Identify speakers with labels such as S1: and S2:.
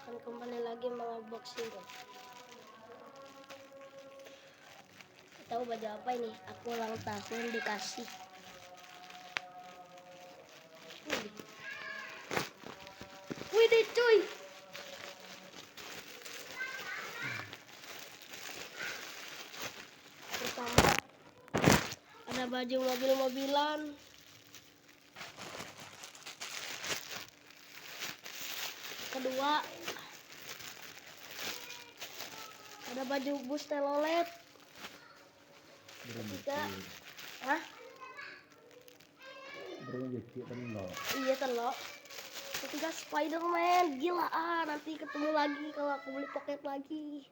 S1: akan kembali lagi mengunboxing. Tahu baju apa ini? Aku ulang tahun dikasih. Wih deh cuy. Pertama ada baju mobil-mobilan. Kedua ada baju bus telolet. Ketiga, iya telok. Ketiga Spiderman, gila nanti ketemu lagi kalau aku beli pocket lagi.